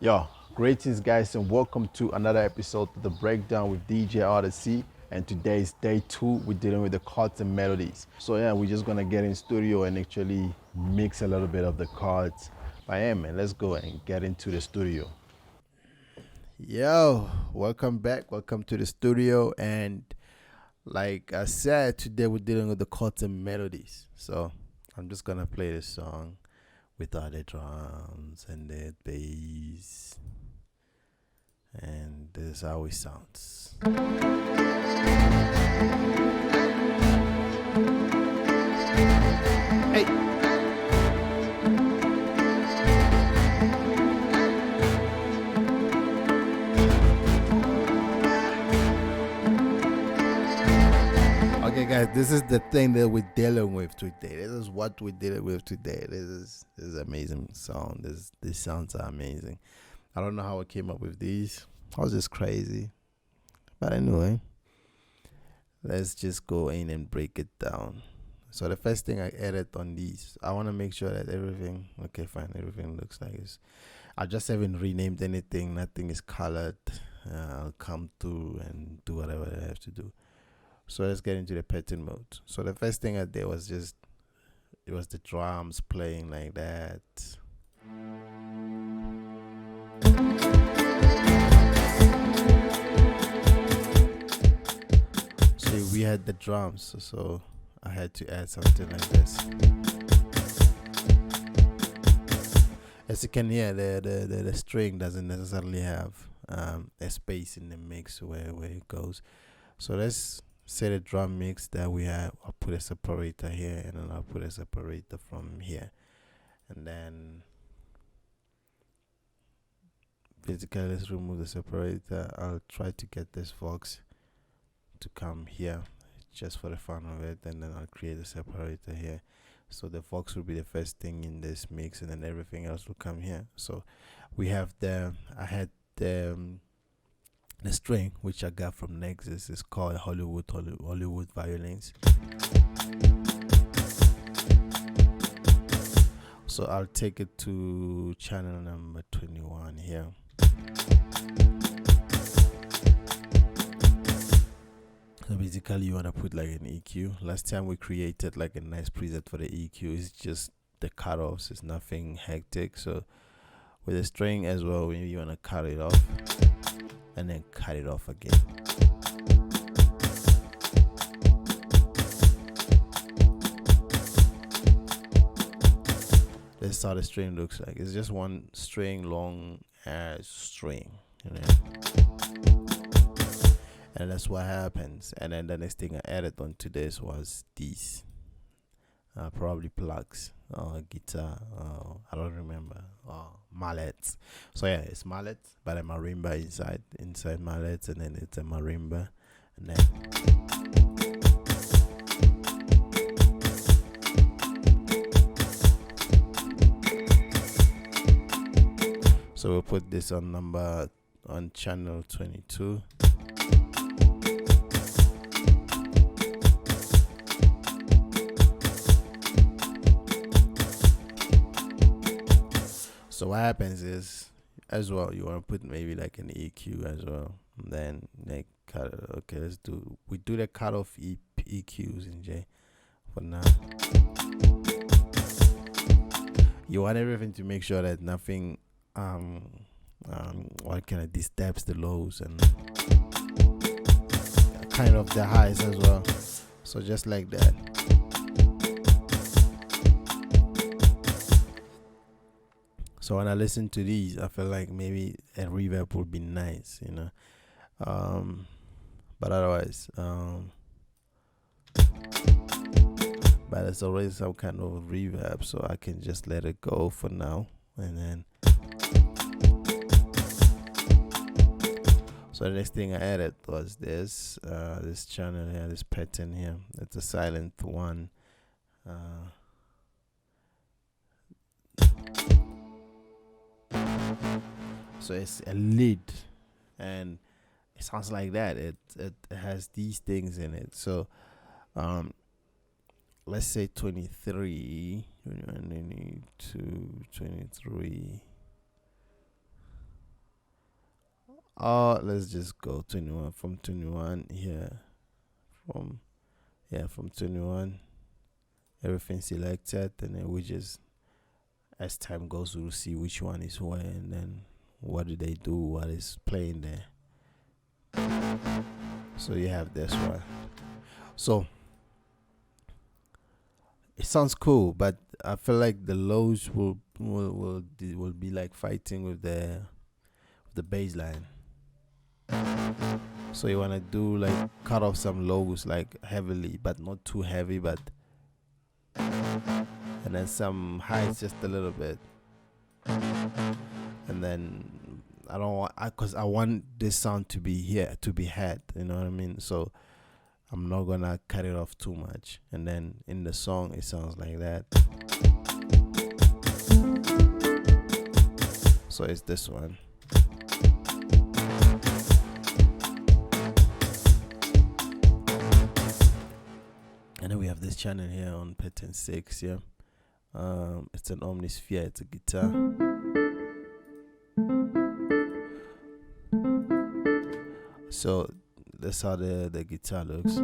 Yo, greetings guys and welcome to another episode of The Breakdown with DJ Odyccy. And today is day 2. We're dealing with the chords and melodies. So yeah, we're just gonna get in studio and actually mix a little bit of the chords. But yeah man, let's go and get into the studio. Yo, welcome back. Welcome to the studio. And like I said, today we're dealing with the chords and melodies. So I'm just gonna play this song without the drums and the bass. And this is how it sounds. Hey. Okay, guys, this is the thing that we're dealing with today. This is what we're dealing with today. This is amazing sound. These sounds are amazing. I don't know how I came up with these. I was just crazy. But anyway, let's just go in and break it down. So the first thing I added on these, I want to make sure that everything, okay, fine, everything looks like it's. I just haven't renamed anything. Nothing is colored. I'll come through and do whatever I have to do. So let's get into the pattern mode. So the first thing I did was it was the drums playing like that. So we had the drums, so I had to add something like this. As you can hear, the string doesn't necessarily have a space in the mix where it goes. So let's say the drum mix that we have. I'll put a separator here, and then I'll put a separator from here, and then basically let's remove the separator. I'll try to get this Vox to come here just for the fun of it, and then I'll create a separator here. So the Vox will be the first thing in this mix, and then everything else will come here. So we have I had the string which I got from Nexus. Is called Hollywood Violins. So I'll take it to channel number 21 here. So basically you want to put like an EQ. Last time we created like a nice preset for the EQ. It's just the cutoffs. It's nothing hectic. So with the string as well, when you want to cut it off and then cut it off again. This is how the string looks like. It's just one string, long as string, you know. And that's what happens. And then the next thing I added onto this was these, probably plugs, guitar, I don't remember, mallets. So yeah, it's mallets, but a marimba inside mallets, and then it's a marimba, and then so we'll put this on channel 22. So what happens is, as well, you want to put maybe like an EQ as well. And then like okay, we do the cutoff EQs in J for now. You want everything to make sure that nothing what kind of disturbs the lows and kind of the highs as well. So just like that. So when I listen to these, I feel like maybe a reverb would be nice, you know. But otherwise, but there's always some kind of reverb, so I can just let it go for now, and then. So the next thing I added was this channel here, this pattern here. It's a silent one. So it's a lead, and it sounds like that. It has these things in it. So let's say 23, 22, 23. Let's just go 21 from 21 here. From 21, everything selected, and then we just, as time goes, we'll see which one is where, and then what do they do, what is playing there. So you have this one. So it sounds cool, but I feel like the lows will be like fighting with the bass line. So you wanna do like cut off some lows like heavily, but not too heavy, but and then some highs just a little bit, and then I don't want, because I want this sound to be here, to be had, you know what I mean? So I'm not gonna cut it off too much, and then in the song it sounds like that. So it's this one. And then we have this channel here on pattern 6, yeah. It's an omnisphere, it's a guitar. So that's how the guitar looks.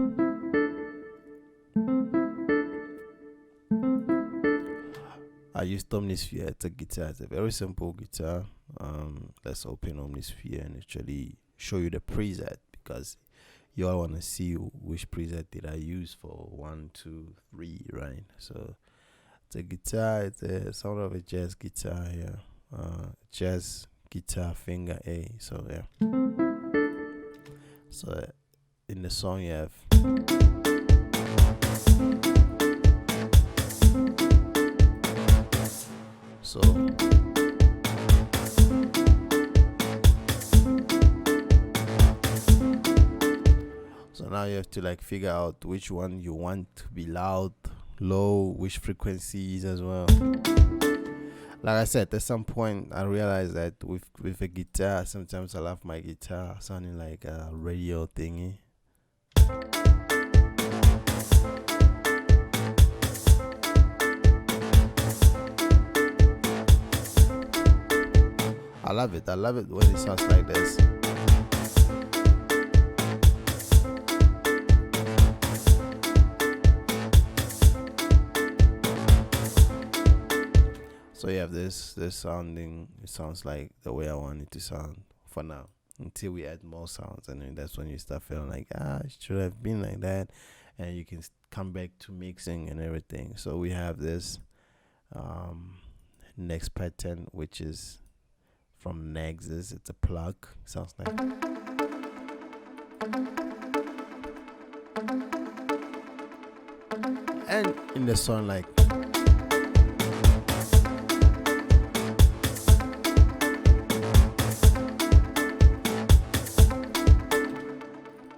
I used Omnisphere, it's a guitar, it's a very simple guitar. Let's open Omnisphere and actually show you the preset, because you all want to see which preset did I use for 1, 2, 3, right? So it's a guitar, it's a sort of a jazz guitar here. Jazz guitar finger A. So yeah. So in the song you have so now you have to like figure out which one you want to be loud, low, which frequencies as well. Like I said, at some point I realized that with a guitar, sometimes I love my guitar sounding like a radio thingy. I love it when it sounds like this. So you have this sounding, it sounds like the way I want it to sound for now, until we add more sounds, and then that's when you start feeling like, it should have been like that, and you can come back to mixing and everything. So we have this next pattern, which is from Nexus. It's a plug, sounds like. And in the song, like,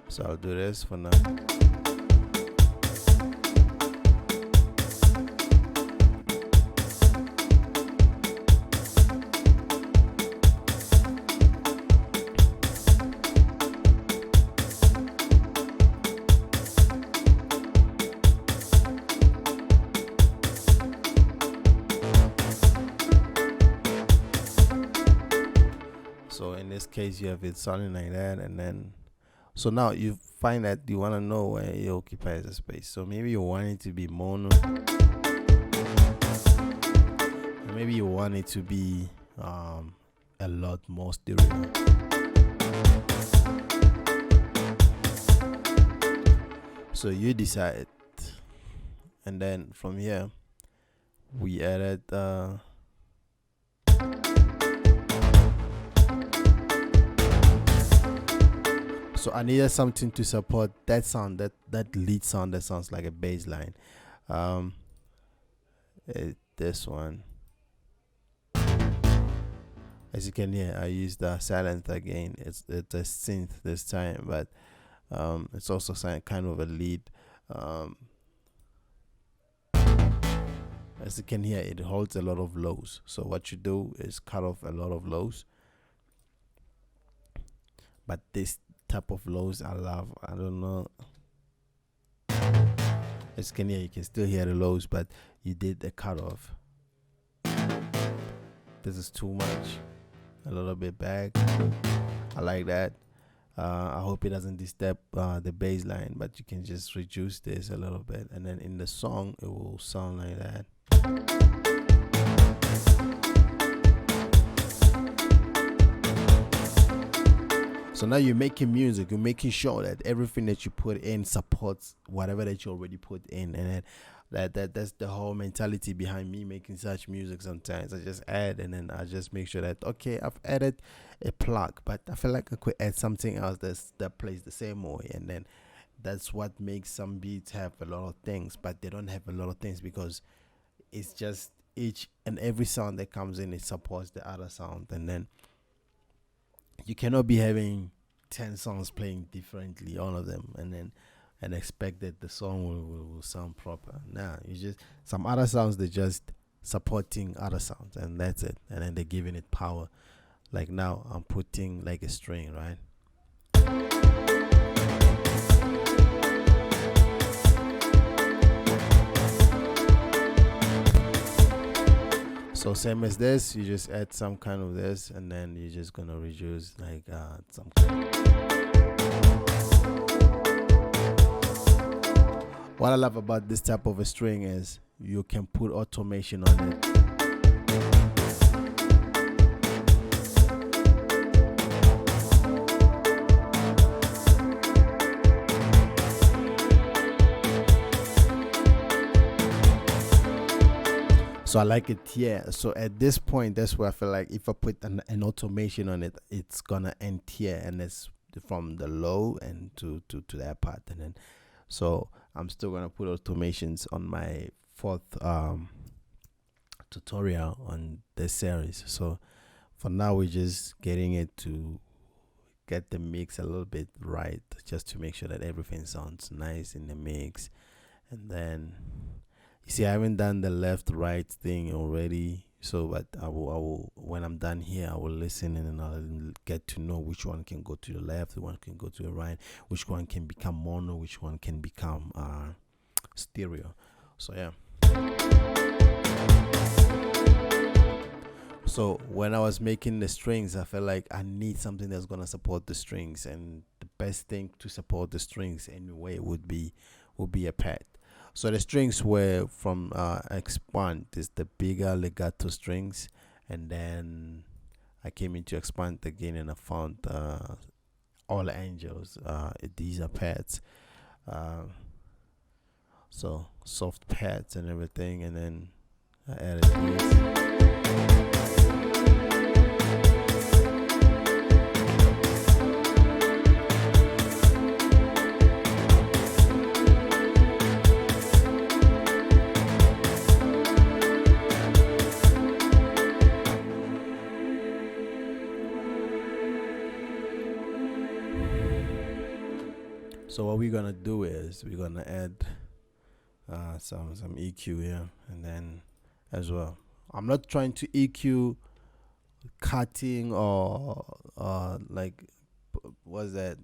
so I'll do this for now. So in this case, you have it sounding like that, and then so now you find that you want to know where it occupies the space. So maybe you want it to be mono, or maybe you want it to be a lot more stereo. So you decide, and then from here we added so I needed something to support that sound, that lead sound that sounds like a bass line. This one. As you can hear, I used the silent again. It's a synth this time, but it's also kind of a lead. As you can hear, it holds a lot of lows. So what you do is cut off a lot of lows. But this type of lows I love. I don't know. As you can hear, you can still hear the lows, but you did the cutoff. This is too much. A little bit back. I like that. I hope it doesn't disturb the bass line, but you can just reduce this a little bit, and then in the song it will sound like that. So now you're making music, you're making sure that everything that you put in supports whatever that you already put in, and then that's the whole mentality behind me making such music. Sometimes I just add, and then I just make sure that, okay, I've added a plug, but I feel like I could add something else that plays the same way, and then that's what makes some beats have a lot of things, but they don't have a lot of things because it's just each and every sound that comes in, it supports the other sound, and then you cannot be having 10 songs playing differently, all of them, and expect that the song will sound proper. Nah, you just, some other sounds, they're just supporting other sounds, and that's it, and then they're giving it power. Like now I'm putting like a string, right? So same as this, you just add some kind of this, and then you're just gonna reduce like some kind. What I love about this type of a string is you can put automation on it. So I like it here. So at this point, that's where I feel like if I put an automation on it, it's gonna end here, and it's from the low and to that part, and then so I'm still gonna put automations on my fourth tutorial on this series. So for now, we're just getting it to get the mix a little bit right, just to make sure that everything sounds nice in the mix, and then. You see, I haven't done the left right thing already, so but I will when I'm done here, I will listen, and then I'll get to know which one can go to the left, which one can go to the right, which one can become mono, which one can become stereo. So yeah. So when I was making the strings, I felt like I need something that's gonna support the strings, and the best thing to support the strings anyway would be a pad. So the strings were from Expand, is the bigger legato strings, and then I came into Expand again, and I found All Angels. These are pads, so soft pads and everything, and then I added these. So what we're gonna do is we're gonna add some EQ here, and then as well. I'm not trying to EQ cutting or like what's that,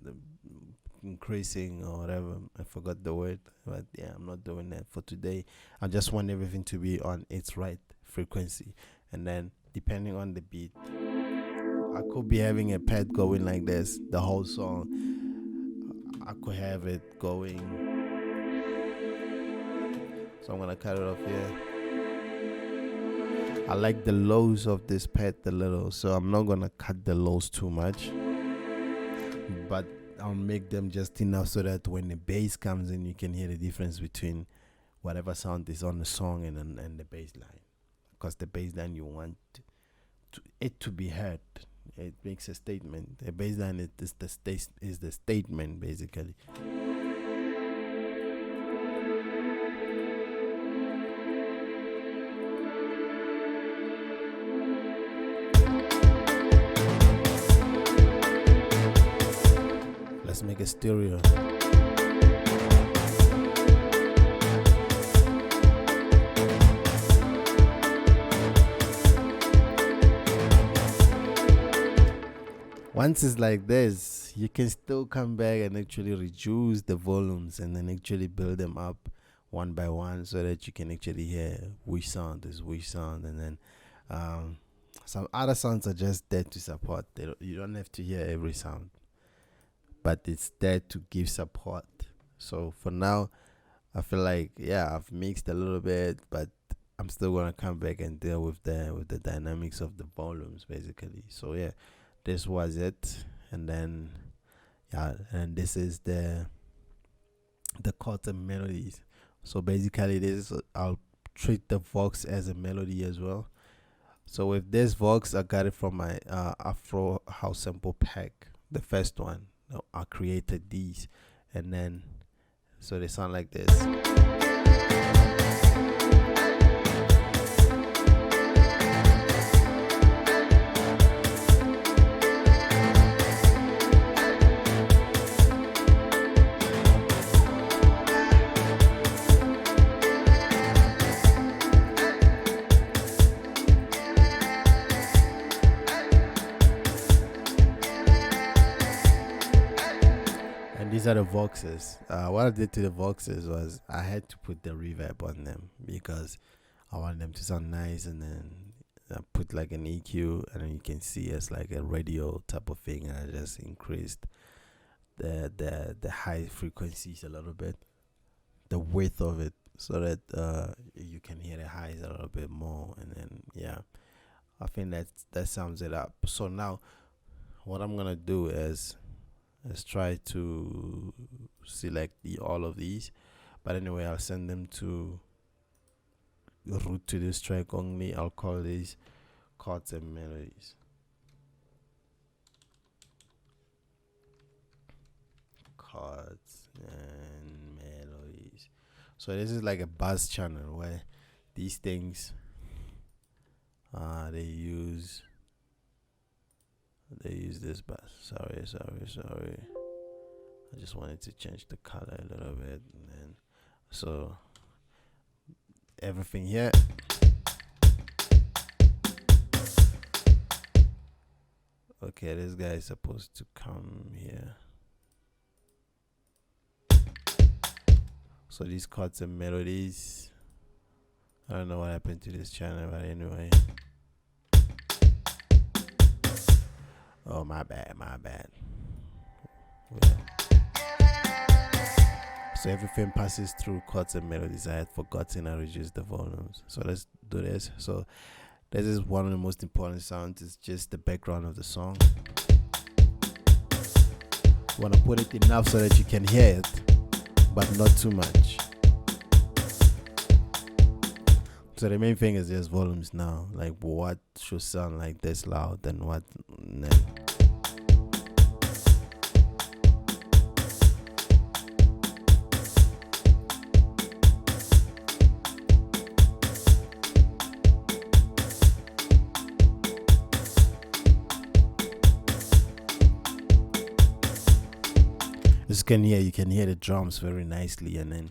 increasing or whatever. I forgot the word, but yeah, I'm not doing that for today. I just want everything to be on its right frequency, and then depending on the beat, I could be having a pad going like this the whole song. I could have it going, so I'm gonna cut it off here. I like the lows of this pad a little, so I'm not gonna cut the lows too much, but I'll make them just enough so that when the bass comes in, you can hear the difference between whatever sound is on the song and the bass line, because the bass line, you want it to be heard. It makes a statement. A bass line is the statement, basically. Let's make a stereo. Once it's like this, you can still come back and actually reduce the volumes, and then actually build them up one by one, so that you can actually hear which sound is which sound, and then some other sounds are just there to support. You don't have to hear every sound, but it's there to give support. So for now, I feel like, yeah, I've mixed a little bit, but I'm still gonna come back and deal with the dynamics of the volumes basically. So yeah, this was it, and then yeah, and this is the chords and melodies. So basically, this I'll treat the Vox as a melody as well. So with this Vox, I got it from my Afro house sample pack, the first one. I created these, and then so they sound like this. These are the Voxes. What I did to the Voxes was I had to put the reverb on them because I want them to sound nice, and then I put like an EQ, and then you can see it's like a radio type of thing, and I just increased the high frequencies a little bit, the width of it, so that you can hear the highs a little bit more, and then yeah, I think that sums it up. So now what I'm gonna do is let's try to select all of these, but anyway, I'll send them to route to this track only. I'll call these chords and melodies. Chords and melodies. So this is like a buzz channel where these things they use this bus. Sorry. I just wanted to change the color a little bit, and then so everything here. Okay, this guy is supposed to come here. So these chords and melodies. I don't know what happened to this channel, but anyway. Oh, my bad. Yeah. So everything passes through chords and melodies. I had forgotten I reduced the volumes. So let's do this. So this is one of the most important sounds. It's just the background of the song. You want to put it enough so that you can hear it, but not too much. So the main thing is just volumes now. Like what should sound like this loud and what. You can hear the drums very nicely, and then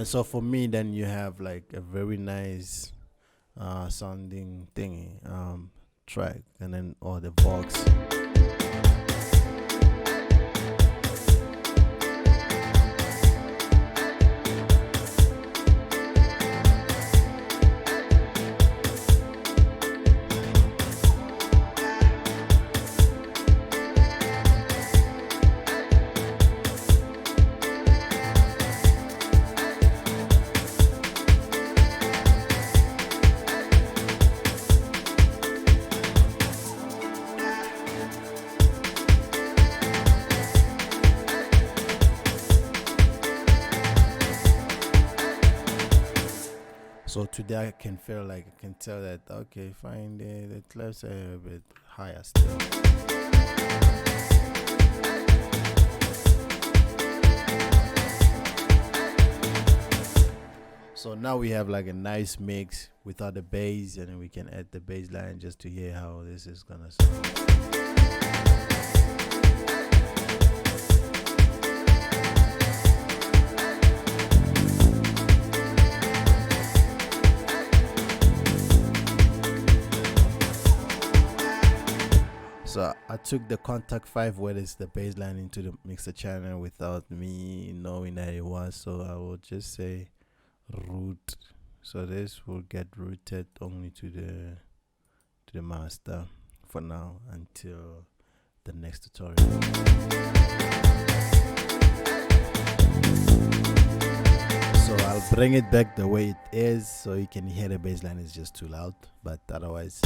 And so for me, then you have like a very nice sounding thingy track, and then all the Vox. So today I can feel like I can tell that okay, fine, the claps are a bit higher still. So now we have like a nice mix without the bass, and then we can add the bass line just to hear how this is gonna sound. So I took the contact 5 where is the bass line into the mixer channel without me knowing that it was. So I will just say root. So this will get routed only to the master for now until the next tutorial. So I'll bring it back the way it is so you can hear the bass line is just too loud, but otherwise.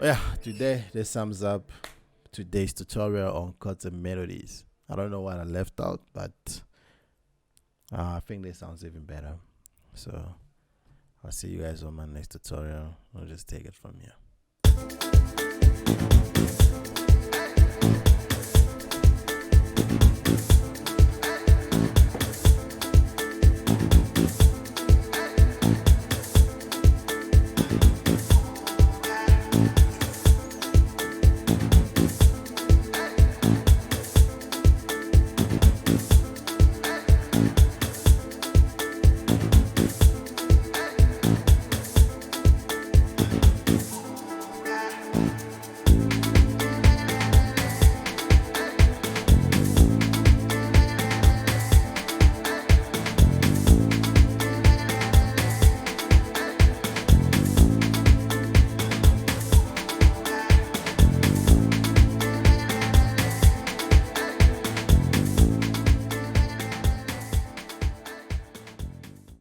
Yeah, today this sums up today's tutorial on chords and melodies. I don't know what I left out, but I think this sounds even better. So I'll see you guys on my next tutorial. I'll just take it from here.